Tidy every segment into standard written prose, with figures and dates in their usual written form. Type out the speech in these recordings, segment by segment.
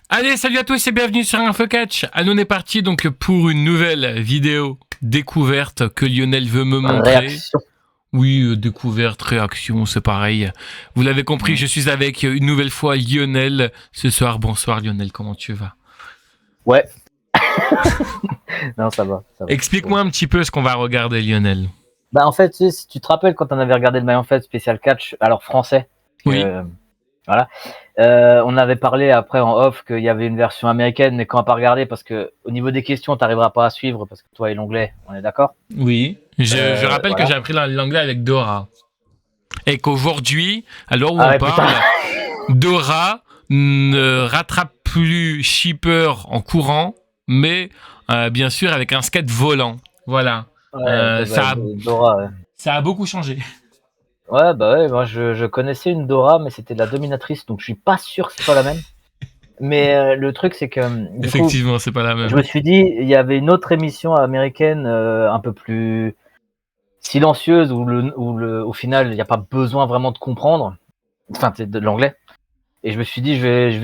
Allez, salut à tous et bienvenue sur InfoCatch. Allez, on est parti donc pour une nouvelle vidéo découverte que Lionel veut me montrer. Réaction. Oui, découverte, réaction, c'est pareil. Vous l'avez compris, je suis avec une nouvelle fois Lionel ce soir. Bonsoir Lionel, comment tu vas? Ouais. Non, ça va. Explique-moi un petit peu ce qu'on va regarder, Lionel. Bah, en fait, tu sais, si tu te rappelles quand on avait regardé le Maillon Fête spécial catch, alors français, Oui. voilà, on avait parlé après en off qu'il y avait une version américaine, mais qu'on n'a pas regardé parce que au niveau des questions, t'arriveras pas à suivre parce que toi et l'anglais, on est d'accord? Oui. Je rappelle voilà. que j'ai appris l'anglais avec Dora. Et qu'aujourd'hui, à l'heure où Ah on ouais, parle, putain. Dora ne rattrape plus Shipper en courant, mais bien sûr avec un skate volant. Voilà. Ouais, Ça Dora. Ouais. a beaucoup changé. Ouais, bah ouais, moi je connaissais une Dora, mais c'était de la dominatrice, donc je suis pas sûr que ce soit la même. Mais le truc, c'est que du coup, Effectivement, c'est pas la je même. me suis dit, il y avait une autre émission américaine un peu plus silencieuse où au final, il n'y a pas besoin vraiment de comprendre. Enfin, c'est de l'anglais. Et je me suis dit,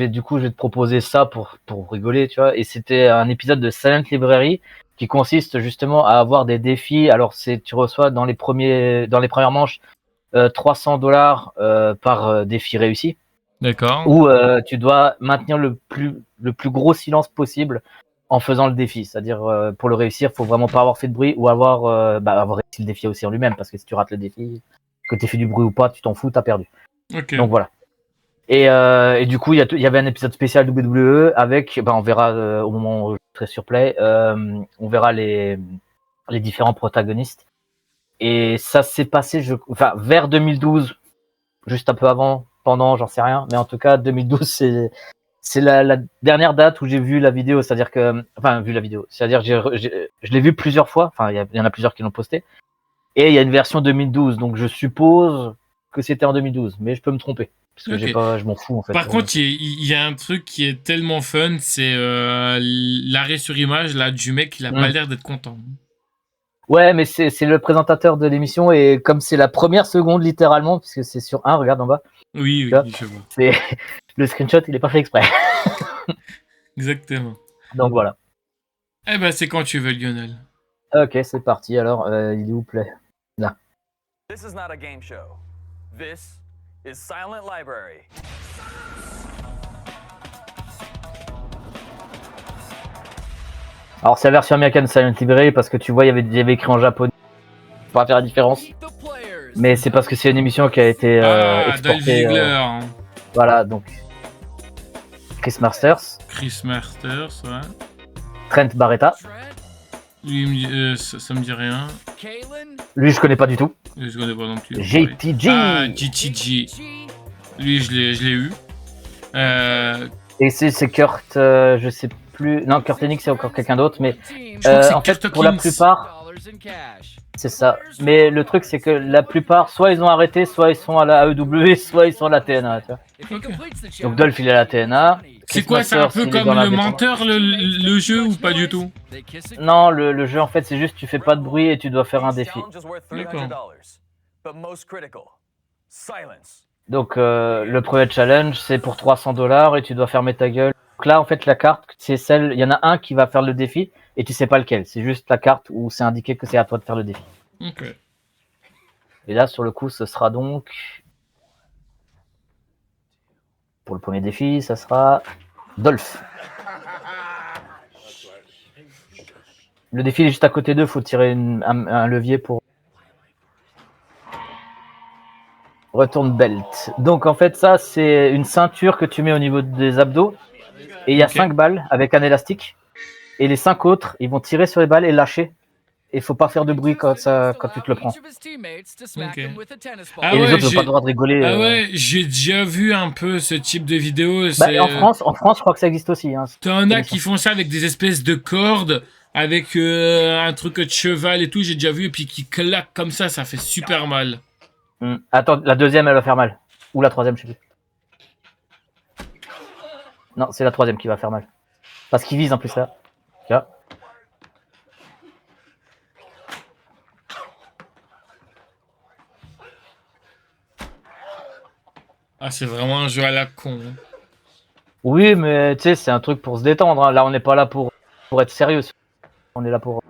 du coup, je vais te proposer ça pour rigoler, tu vois. Et c'était un épisode de Silent Library qui consiste justement à avoir des défis. Alors, tu reçois dans les premières manches $300 par défi réussi. D'accord. Où tu dois maintenir le plus gros silence possible en faisant le défi. C'est-à-dire, pour le réussir, faut vraiment pas avoir fait de bruit ou avoir réussi le défi aussi en lui-même, parce que si tu rates le défi, que t'aies fait du bruit ou pas, tu t'en fous, t'as perdu. Ok. Donc voilà. Et du coup, il y avait un épisode spécial WWE avec, on verra au moment où je serai sur Play, on verra les différents protagonistes. Et ça s'est passé, vers 2012, juste un peu avant, pendant, j'en sais rien, mais en tout cas 2012 c'est la dernière date où j'ai vu la vidéo, c'est-à-dire que je l'ai vu plusieurs fois, enfin il y en a plusieurs qui l'ont posté, et il y a une version 2012, donc je suppose que c'était en 2012, mais je peux me tromper parce que Ok. je m'en fous en fait. Par contre, il y a un truc qui est tellement fun, c'est l'arrêt sur image là du mec, il a pas l'air d'être content. Ouais, mais c'est le présentateur de l'émission, et comme c'est la première seconde littéralement, puisque c'est sur un, regarde en bas. Oui, Tu vois, je vois. c'est le screenshot, il est pas fait exprès. Exactement. Donc voilà. Eh ben, c'est quand tu veux, Lionel. Ok, c'est parti. Alors, il est où Play? Là. This is not a game show. This is Silent Library. Alors, c'est la version américaine de Silent Library parce que tu vois, il y avait écrit en japonais. Pour pas faire la différence. Mais c'est parce que c'est une émission qui a été Dolph exportée. Ziggler. Voilà, donc. Chris Masters. Chris Masters, ouais. Trent Barretta. Lui, ça me dit rien. Lui, je connais pas du tout. Je connais pas non plus. JTG. Ah, JTG. Lui, je l'ai eu. Et c'est Kurt, je sais plus. Non, Kurt Hennig, c'est encore quelqu'un d'autre. Mais en fait, pour la plupart, c'est ça. Mais le truc, c'est que la plupart, soit ils ont arrêté, soit ils sont à la AEW, soit ils sont à la TNA. Tu vois. Okay. Donc Dolph, il est à la TNA. C'est quoi, c'est un peu comme le menteur, le jeu, ou pas du tout? Non, le jeu, en fait, c'est juste tu fais pas de bruit et tu dois faire un défi. Donc le premier challenge, c'est pour $300 et tu dois fermer ta gueule. Donc là, en fait, la carte, c'est celle, il y en a un qui va faire le défi et tu sais pas lequel. C'est juste la carte où c'est indiqué que c'est à toi de faire le défi. Ok. Et là, sur le coup, ce sera donc, pour le premier défi, ça sera Dolph. Le défi est juste à côté d'eux, faut tirer un levier pour retourne belt. Donc en fait, ça, c'est une ceinture que tu mets au niveau des abdos. Et il y a 5 balles avec un élastique. Et les 5 autres, ils vont tirer sur les balles et lâcher. Et faut pas faire de bruit quand tu te le prends. Okay. Et les autres n'ont pas le droit de rigoler. Ah ouais, j'ai déjà vu un peu ce type de vidéo. En France, je crois que ça existe aussi. Hein, t'en as qui font ça avec des espèces de cordes, avec un truc de cheval et tout, j'ai déjà vu, et puis qui claquent comme ça fait super mal. Attends, la deuxième, elle va faire mal. Ou la troisième, je sais plus. Non, c'est la troisième qui va faire mal. Parce qu'il vise en plus là. Tu vois. Ah, c'est vraiment un jeu à la con. Oui, mais tu sais, c'est un truc pour se détendre. Hein. Là, on n'est pas là pour être sérieux. On est là pour.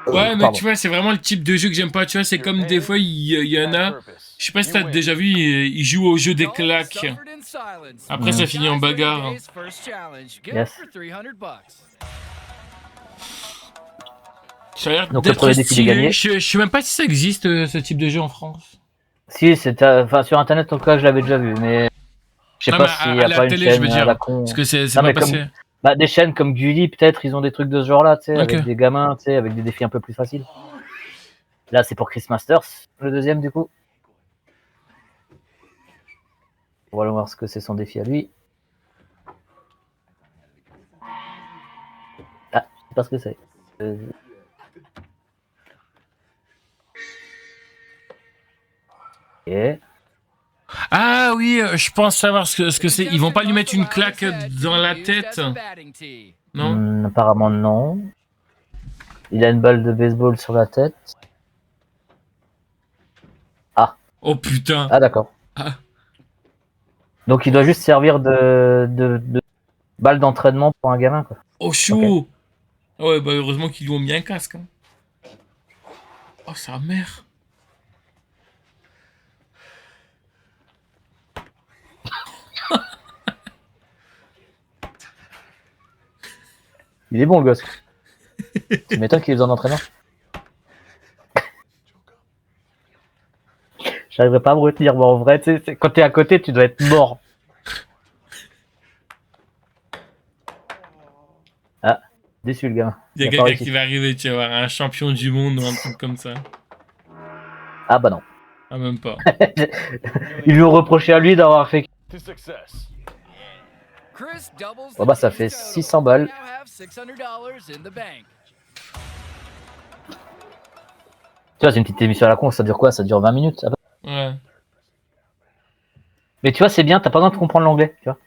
Ouais, mais Pardon. tu vois, c'est vraiment le type de jeu que j'aime pas. Tu vois, c'est comme des fois, il y en a. Je sais pas si t'as déjà vu, ils jouent au jeu des claques. Après, ça finit en bagarre. Yes. Ça a l'air Donc, le d'être premier défi est gagné. stylé. Je sais même pas si ça existe, ce type de jeu en France. Si, enfin, sur internet, en tout cas, je l'avais déjà vu, mais je sais Non, pas mais s'il y a à la pas une télé, je veux chaîne à dire. la con. Parce que c'est Non, pas mais passé. Bah, des chaînes comme Gulli, peut-être, ils ont des trucs de ce genre-là, tu sais, Ok. avec des gamins, tu sais, avec des défis un peu plus faciles. Là, c'est pour Chris Masters, le deuxième, du coup. On va aller voir ce que c'est son défi à lui. Ah, je sais pas ce que c'est. Ok. Ah oui, je pense savoir ce que c'est. Ils vont pas lui mettre une claque dans la tête. Non? Apparemment, non. Il a une balle de baseball sur la tête. Oh putain. Ah, d'accord. Ah. Donc, il doit juste servir de balle d'entraînement pour un gamin, quoi. Oh chou. Ah ouais, bah heureusement qu'ils lui ont mis un casque. Hein. Oh sa mère. Il est bon, le gosse. Tu m'étonnes qu'il est dans l'entraînement. J'arriverai pas à me retenir, moi, en vrai, tu sais, quand t'es à côté, tu dois être mort. Ah, déçu, le gamin. Il y a pas quelqu'un réussi. qui va arriver, tu vas voir, un champion du monde ou un truc comme ça. Ah, bah non. Ah, même pas. Ils lui ont reproché à lui d'avoir fait. To success. Bon, bah, ça fait 600 balles. Tu vois, c'est une petite émission à la con, ça dure quoi? Ça dure 20 minutes. Ouais. Mais tu vois, c'est bien, t'as pas besoin de comprendre l'anglais, tu vois.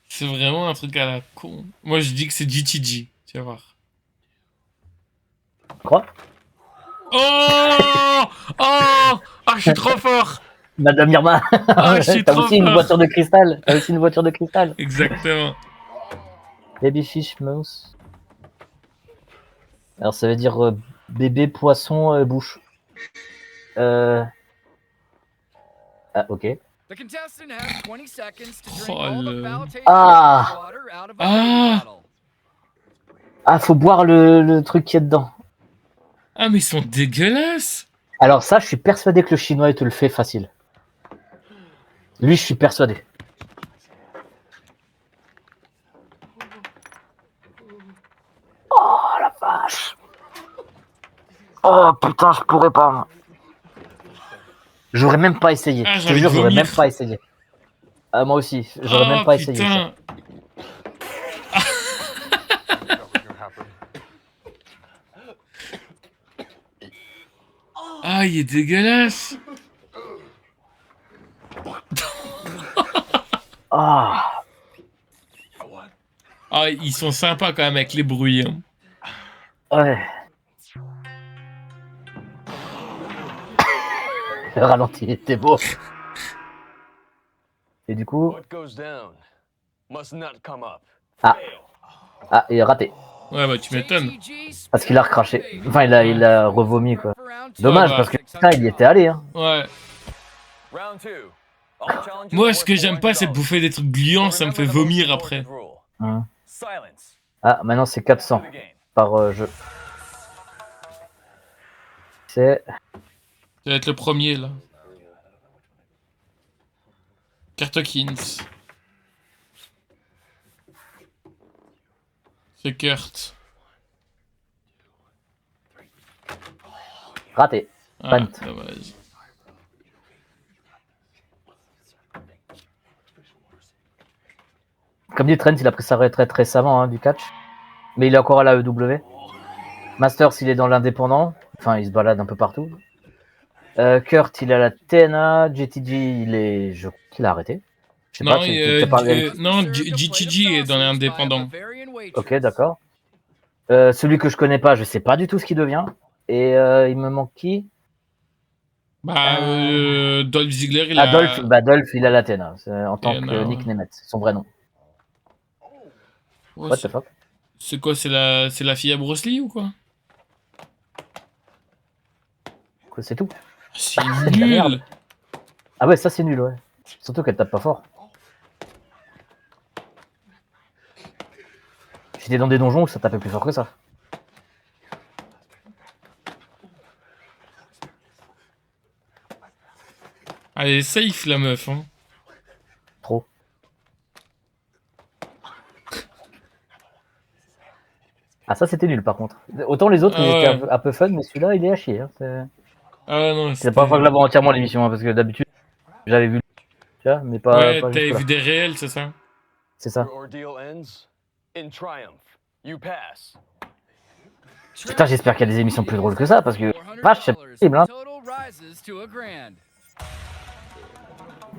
C'est vraiment un truc à la con. Moi, je dis que c'est GTG. Tu vas voir. Tu crois? Oh! Oh! Ah, je suis trop fort! Madame Irma, Ah, je suis t'as trop aussi une fort. voiture de cristal. T'as aussi une voiture de cristal. Exactement. Baby fish mouse. Alors ça veut dire bébé poisson bouche. Ah, ok. Oh, le... Ah! Ah! Ah, faut boire le truc qui est dedans. Ah, mais ils sont dégueulasses! Alors ça, je suis persuadé que le chinois, il te le fait facile. Lui, je suis persuadé. Oh la vache! Oh putain, je pourrais pas. Moi. J'aurais même pas essayé. Ah, Je j'ai te envie jure, de j'aurais vomir. même pas essayé. Ah, moi aussi, j'aurais même pas essayé. Ça. Putain! Ah, il est dégueulasse! Ah, Ah, ils sont sympas quand même avec les bruits. Hein. ouais. Le ralenti était beau. Et du coup, What goes down must not come up. ah, il a raté. Ouais, bah tu m'étonnes. Parce qu'il a recraché. Enfin, il a revomi quoi. Dommage Ouais, bah. parce que putain, il y était allé. Hein. Ouais. Round two. All challengers Moi, ce que worth j'aime pas, c'est de $400. bouffer des trucs gluants, ça me fait Remember the most vomir important après. rule. Hum. Silence. Ah, maintenant c'est 400 To the game. par jeu. C'est Ça va être le premier, là. Kartokins. C'est Kurt. raté. Ah, Punt. dommage. Comme dit Trent, il a pris sa retraite récemment hein, du catch. Mais il est encore à la EW. Masters, il est dans l'indépendant. Enfin, il se balade un peu partout. Kurt, il est à la TNA. JTG, il est. Je crois qu'il a arrêté. Je sais Non, pas, tu parlé. non, GTG est dans les indépendants. Ok, d'accord. Celui que je connais pas, je sais pas du tout ce qu'il devient. Et il me manque qui? Bah, Dolph Ziggler, il Dolph, a... Dolph, il a la TNA. En tant TNA, que Nick ouais. Nemeth, son vrai nom. Ouais, What the fuck? c'est quoi, c'est la fille à Bruce Lee ou quoi? Quoi, c'est tout? C'est de la merde. nul. Ah ouais, ça c'est nul, ouais. Surtout qu'elle tape pas fort. J'étais dans des donjons où ça tapait plus fort que ça. Elle est safe la meuf, hein. Trop. Ah ça c'était nul par contre. Autant les autres Ah ils étaient ouais. un peu fun, mais celui-là il est à chier. Hein. Ah non, C'est la première fois que je la vois entièrement l'émission, hein, parce que d'habitude j'avais vu, tu vois, mais pas Ouais, t'avais jusque là. vu des réels, c'est ça? C'est ça. Your ordeal ends in triumph. You pass. Putain, j'espère qu'il y a des émissions plus drôles que ça, parce que vache, c'est possible. Hein.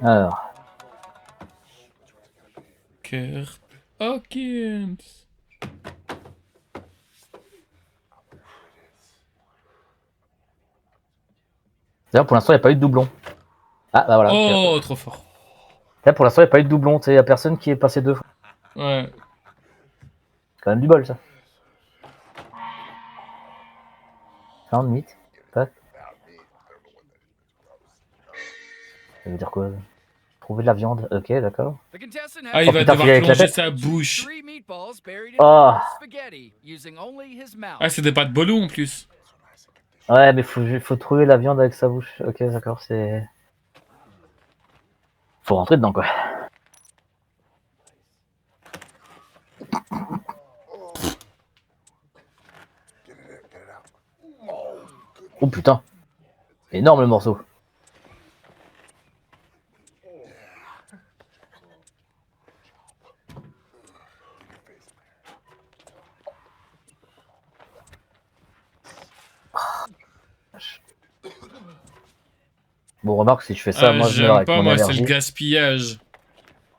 Alors, Kurt Hawkins. d'ailleurs pour l'instant il n'y a pas eu de doublon. Ah bah voilà. Oh, trop fort. Là pour l'instant il n'y a pas eu de doublon, tu sais, il n'y a personne qui est passé 2 fois. Ouais. C'est quand même du bol ça. Found meat. Pas. Ça veut dire quoi? Trouver de la viande, ok d'accord. Ah, il Oh, va putain, devoir filer avec la plonger tête. sa bouche. Oh. Ah, c'est des pâtes bolo en plus. Ouais mais faut trouver la viande avec sa bouche. Ok d'accord, c'est... Faut rentrer dedans quoi. Oh putain. Énorme le morceau. Bon remarque si je fais ça, moi je meurs J'aime avec pas, mon moi, c'est le allergie. gaspillage.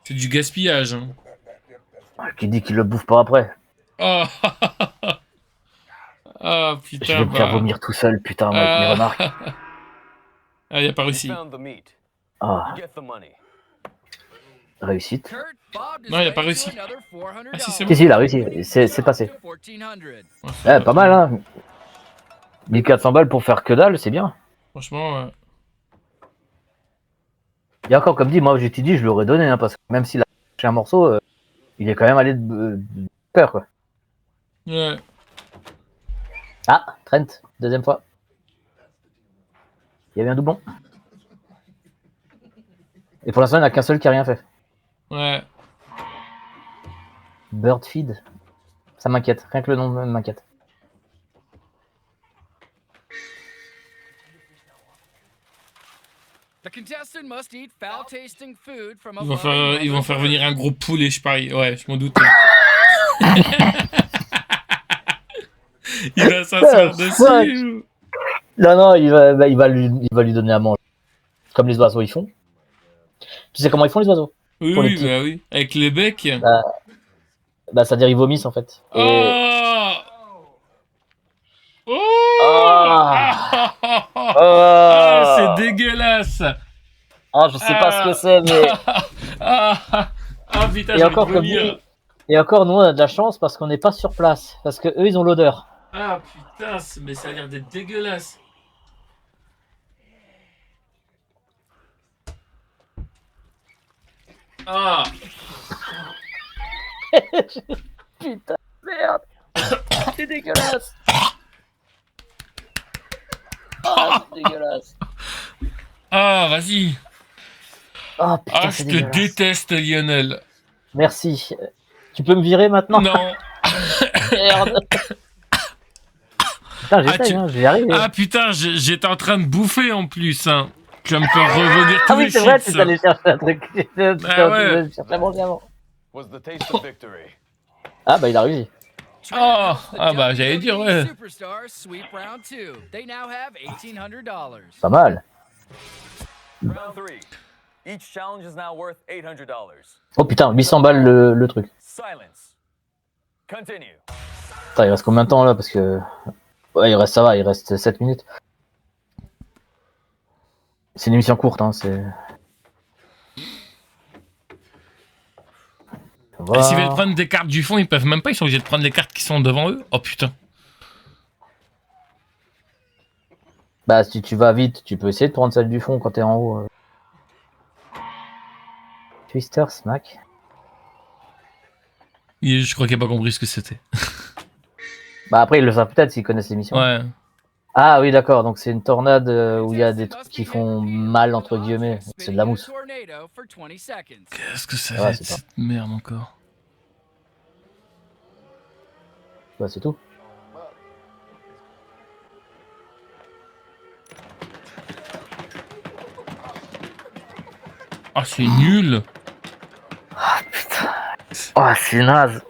C'est du gaspillage. Hein. Qui dit qu'il le bouffe pas après? Oh, ah, Je putain, vais me faire bah. vomir tout seul, putain, moi, avec mes remarques. Ah, il a pas You réussi. found the meat. Ah, You get the money. réussite. Non, il a pas réussi. Ah, si, c'est bon. Si, il a réussi, c'est passé. Ouais, Ouais, pas mal, hein. 1400 balles pour faire que dalle, c'est bien. Franchement, ouais. Et encore, comme dit, moi, j'ai dit, je l'aurais donné, hein, parce que même s'il a lâché un morceau, il est quand même allé de cœur, quoi. Ouais. Ah, Trent, deuxième fois. Il y avait un doublon. Et pour l'instant, il n'y en a qu'un seul qui a rien fait. Ouais. Birdfeed. Ça m'inquiète, rien que le nom m'inquiète. Ils vont faire venir un gros poulet, je parie. Ouais, je m'en doutais. Il va s'asseoir dessus. Non, il va lui donner à manger. Comme les oiseaux, ils font. Tu sais comment ils font, les oiseaux? Oui, Pour les oui, petits. bah oui. Avec les becs. Bah, ça veut dire ils vomissent, en fait. Et... Oh, oh, Ah. ah, c'est dégueulasse. Ah, je sais pas ce que c'est, mais... Ah, putain, Et j'ai encore, envie de comme vomir. dit, et encore, nous, on a de la chance parce qu'on n'est pas sur place. Parce que eux, ils ont l'odeur. Ah, putain, mais ça a l'air d'être dégueulasse. Ah, Putain, merde. C'est dégueulasse. Ah, c'est dégueulasse. ah, vas-y. Ah, putain, Ah, c'est je te dégueulasse. déteste, Lionel. Merci. Tu peux me virer maintenant? Non. Merde. Putain, j'essaye, hein, j'y arrive. Ah, putain, j'étais en train de bouffer en plus. Hein. Tu vas me faire revenir tous Ah oui, les c'est vrai, chips. tu allé chercher un truc. Tu Ah ouais. chercher à manger avant. Was the taste of victory. Ah, bah, il a réussi. Oh, ah bah j'allais dire, ouais. Pas mal. Round 3. Each challenge is now worth $800. Oh putain, 800 balles le truc. Silence. Continue. Putain, il reste combien de temps là? Parce que. Ouais, ça va, il reste 7 minutes. C'est une émission courte, hein, c'est. va. Et s'ils veulent prendre des cartes du fond, ils peuvent même pas, ils sont obligés de prendre les cartes qui sont devant eux. Oh putain. Bah, si tu vas vite, tu peux essayer de prendre celle du fond quand t'es en haut. Twister, smack. Je crois qu'il a pas compris ce que c'était. Bah, après, ils le savent peut-être s'ils connaissent l'émission. Ouais. Ah oui, d'accord, donc c'est une tornade où il y a des trucs qui font mal, entre guillemets. C'est de la mousse. Qu'est-ce que ça Ouais, va être c'est pas- cette merde encore? Bah, c'est tout. Ah, c'est nul. Oh, c'est naze.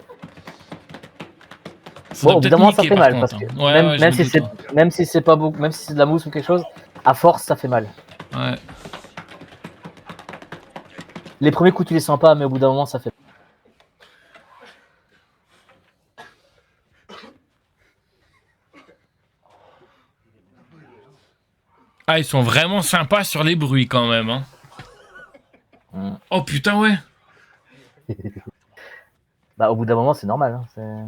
Ça doit Bon, au bout peut-être d'un moment, ça niquer, fait par mal, contre, parce que hein. Ouais, même, ouais, je même me si doute, c'est, hein. même si c'est pas beaucoup, même si c'est de la mousse ou quelque chose, à force, ça fait mal. Ouais. Les premiers coups, tu les sens pas, mais au bout d'un moment, ça fait. Ah, ils sont vraiment sympas sur les bruits quand même, hein. Mm. Oh putain, ouais. Bah, au bout d'un moment, c'est normal. Hein,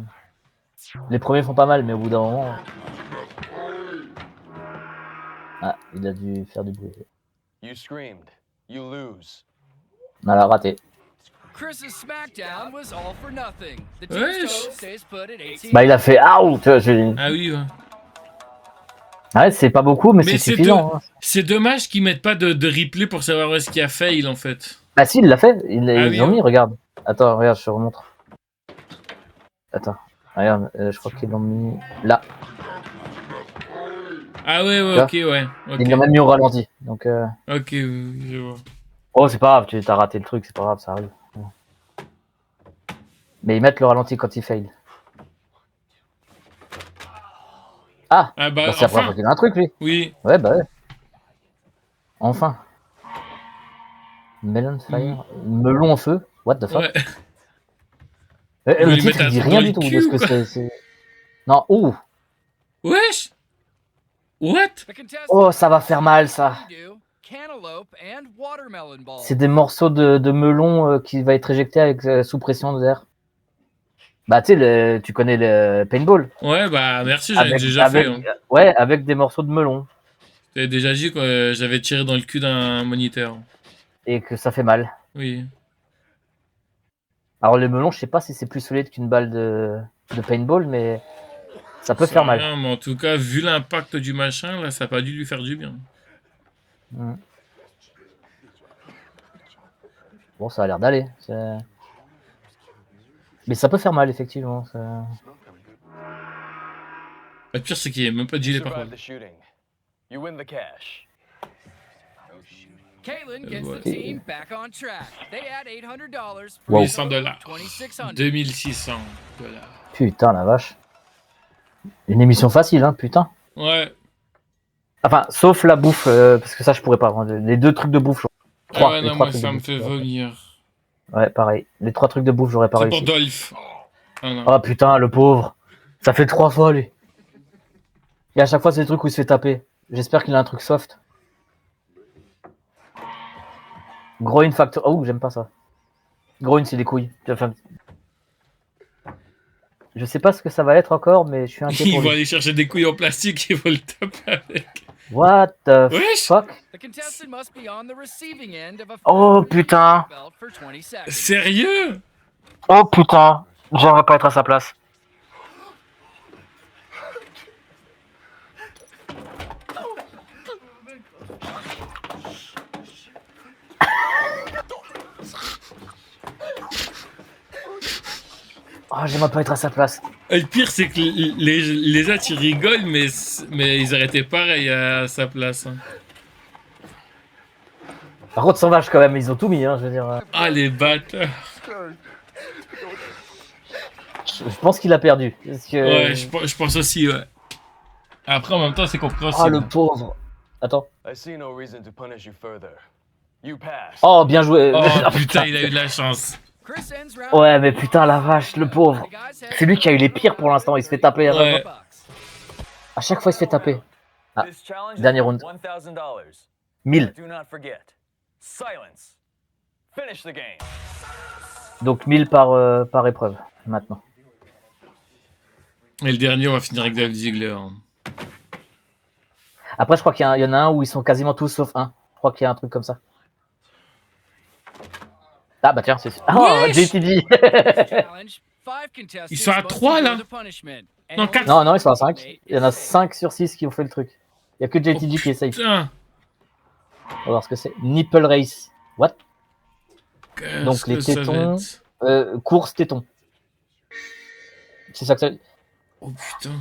les premiers font pas mal, mais au bout d'un moment. Ah, il a dû faire du bruit. You screamed. You lose. On a raté. Chris's SmackDown was all for nothing. The Wesh. tombstone stays put at 18. Bah, il a fait out. Ah oui, ouais. Ouais, c'est pas beaucoup, mais c'est c'est suffisant. Hein. C'est dommage qu'ils mettent pas de replay pour savoir où est-ce qu'il y a fail, en fait. Bah, si, il l'a fait. Ils oui, ont hein. mis, regarde. Attends, regarde, je te remontre. Attends, regarde, je crois qu'ils l'ont mis là. Ah ouais, ouais, ok, ouais. Ok, Ils l'ont même mis au ralenti. Donc, ok, je vois. oh, c'est pas grave, tu as raté le truc, c'est pas grave, ça arrive. Mais ils mettent le ralenti quand ils fail. Ah, Ah bah, bah, c'est la première enfin. fois qu'il a un truc, lui. Oui. Ouais, bah ouais. Enfin. Melon Fire. Melon en feu. What the fuck. Ouais. Le lui titre, mettre un il dit truc rien dans du le tout cul, de ce que quoi. c'est. Non, ouh. Wesh. What? The contestants Oh, ça va faire mal, ça. do cantaloupe and watermelon ball. C'est des morceaux de melon qui va être éjecté avec sous pression d'air. Bah, tu sais, tu connais le paintball. Ouais, bah merci, j'avais déjà fait. Hein. Ouais, avec des morceaux de melon. J'avais déjà dit que j'avais tiré dans le cul d'un moniteur. Et que ça fait mal. Oui. Alors, le melon, je sais pas si c'est plus solide qu'une balle de paintball, mais ça peut faire mal. Rien, mais en tout cas, vu l'impact du machin, là, ça a pas dû lui faire du bien. Mm. Bon, ça a l'air d'aller. Mais ça peut faire mal, effectivement. Le pire, c'est qu'il n'y a même pas de You gilet par survived contre. the shooting. You win the cash. Caitlin gets Ouais. the team back on track. They add $800 for Wow. 800 dollars. 2600. 2600 dollars. Putain, la vache. Une émission facile, hein, putain. Ouais. Enfin, sauf la bouffe, parce que ça, je pourrais pas. Les deux trucs de bouffe, Ah ouais, les non, trois moi, trucs ça de me bouffe, fait vomir. Ouais, pareil. Les trois trucs de bouffe, j'aurais pas C'est pour réussi. Dolph. Ah non. Oh putain, le pauvre. Ça fait 3 fois, lui. Et à chaque fois, c'est des trucs où il se fait taper. J'espère qu'il a un truc soft. Groin Factor. Oh, j'aime pas ça. Groin, c'est des couilles. Enfin, je sais pas ce que ça va être encore, mais je suis inquiet Ils pour vont lui. aller chercher des couilles en plastique, ils vont le taper avec. What the Wesh. fuck? The contestant must be on the receiving end of a Oh, putain. belt for 20 seconds. Sérieux? Oh putain. J'aimerais pas être à sa place. Oh, j'aimerais pas être à sa place. Et le pire, c'est que les autres, ils rigolent, mais ils arrêtaient pareil à sa place. Hein. Par contre, sauvage quand même, ils ont tout mis, hein, je veux dire. Ah, les bâtards. Je pense qu'il a perdu. Parce que... Ouais, je pense aussi, ouais. Après, en même temps, c'est Oh, compréhensible. le pauvre. Attends. I see no reason to punish you further. You pass. Oh, bien joué. Oh, Ah, putain, il a eu de la chance. Chris ends round. Ouais, mais putain, la vache, le pauvre. The guys head C'est lui qui a eu les pires pour l'instant, il se fait taper. Ouais. bucks. À chaque fois, il se fait taper. Ah, This challenge dernier is round. $1,000. 1000. Do not forget. Silence. Finish the game. Donc 1000 par épreuve, maintenant. Et le dernier, on va finir avec David Ziegler. Après, je crois qu'il y en a un où ils sont quasiment tous sauf un. Je crois qu'il y a un truc comme ça. Ah bah tiens, c'est... Oh, Wesh JTG. Challenge. 5 contestants Ils sont à must 3, là. endure the punishment. And Non, only 4. Non, ils sont à 5. eight Il y en a is safe. 5 sur 6 qui ont fait le truc. Il y a que JTG qui essaye. Putain. On va voir ce que c'est. Nipple race. What? Qu'est-ce Donc, les que ça va tétons. être Course tétons. C'est ça que ça... Oh putain.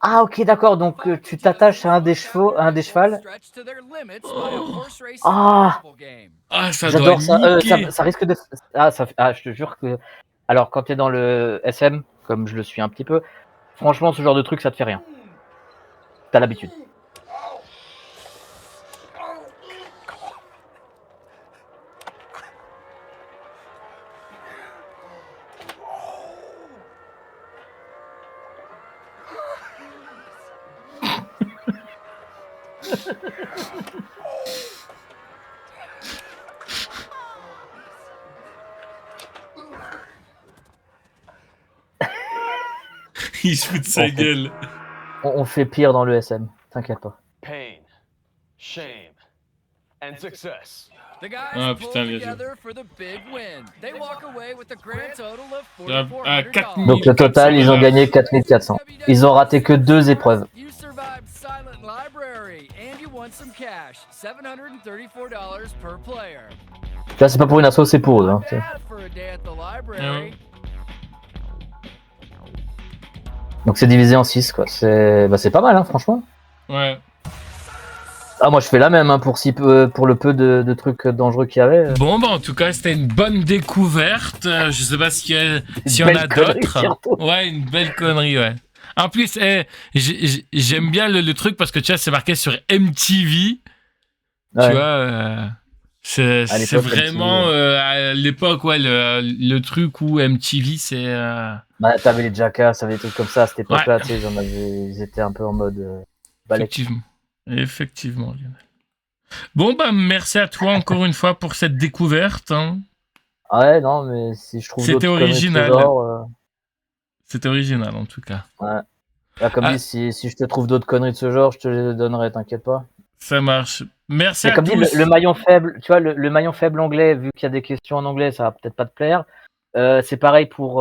Ah ok, d'accord. Donc tu t'attaches à un des chevaux, à un des chevals. Stretched to their limits by a horse racing Ah. football game. Ah, ça doit J'adore ça. niquer. Ça risque de... Ah, je te jure que... Alors, quand t'es dans le SM, comme je le suis un petit peu, franchement, ce genre de truc, ça te fait rien. T'as l'habitude. Il se fout de sa En fait. gueule. On fait pire dans le SM, t'inquiète pas. Pain, shame, and success. The guys Ah, pull putain, bien joué. together for the big win. They walk away with a grand total of À $4,400. 4000. Donc le total, ils ont gagné 4400. Ils ont raté que 2 épreuves. You survived Silent Library and you won some cash, $734 per player. Là, c'est pas pour une asso, c'est pour eux. Hein. Bad for a day at the library. Donc c'est divisé en 6, quoi. C'est pas mal, hein, franchement. Ouais. Ah, moi je fais la même hein, pour le peu de trucs dangereux qu'il y avait. Bon, bah en tout cas, c'était une bonne découverte. Je sais pas s'il y en belle a connerie, d'autres. surtout. Ouais, une belle connerie, ouais. En plus, j'aime bien le truc parce que tu vois, c'est marqué sur MTV. Ouais. Tu vois, c'est À l'époque, vraiment MTV, à l'époque, ouais, le truc où MTV, c'est. Bah, t'avais les Jackass, t'avais des trucs comme ça à cette époque-là, tu sais, ils étaient un peu en mode balèque. Effectivement, Lionel. Bon, bah, merci à toi encore une fois pour cette découverte. Hein. Ah ouais, non, mais si je trouve C'était d'autres conneries de ce original. genre, C'était original, en tout cas. là, comme Ah. dit, si je te trouve d'autres conneries de ce genre, je te les donnerai, t'inquiète pas. Ça marche. Merci Mais à comme tous. dit, le maillon faible, tu vois, le maillon faible anglais, vu qu'il y a des questions en anglais, ça va peut-être pas te plaire. C'est pareil pour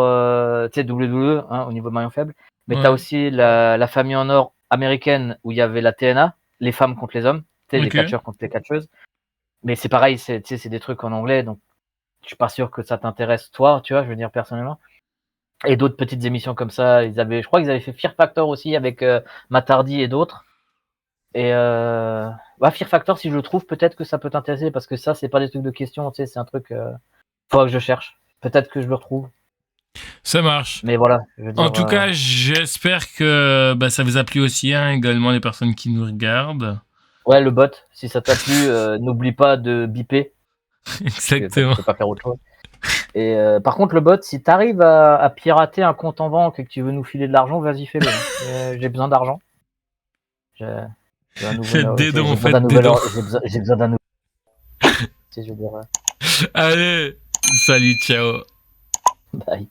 tu sais, WWE, hein, au niveau maillon faible. Mais Ouais. t'as aussi la famille en or américaine où il y avait la TNA, les femmes contre les hommes, tu sais, les Ok. catcheurs contre les catcheuses. Mais c'est pareil, tu sais, c'est des trucs en anglais, donc je suis pas sûr que ça t'intéresse toi, tu vois, je veux dire personnellement. Et d'autres petites émissions comme ça, je crois qu'ils avaient fait Fear Factor aussi avec Matt Hardy et d'autres. Et Fear Factor, si je le trouve, peut-être que ça peut t'intéresser parce que ça, c'est pas des trucs de questions, tu sais, c'est un truc. Faudra que je cherche. Peut-être que je le retrouve. Ça marche. Mais voilà. Je veux dire, En tout cas, j'espère que bah, ça vous a plu aussi, hein, également les personnes qui nous regardent. ouais, le bot, si ça t'a plu, n'oublie pas de biper. Exactement. Je peux pas faire autre chose. Et par contre, le bot, si t'arrives à pirater un compte en banque et que tu veux nous filer de l'argent, vas-y, fais-le. J'ai besoin d'argent. J'ai un nouveau. Faites des dons, j'ai besoin faites d'un des nouvel dons. j'ai besoin d'un nouveau. Tu sais, je veux dire, Allez, salut, ciao. bye.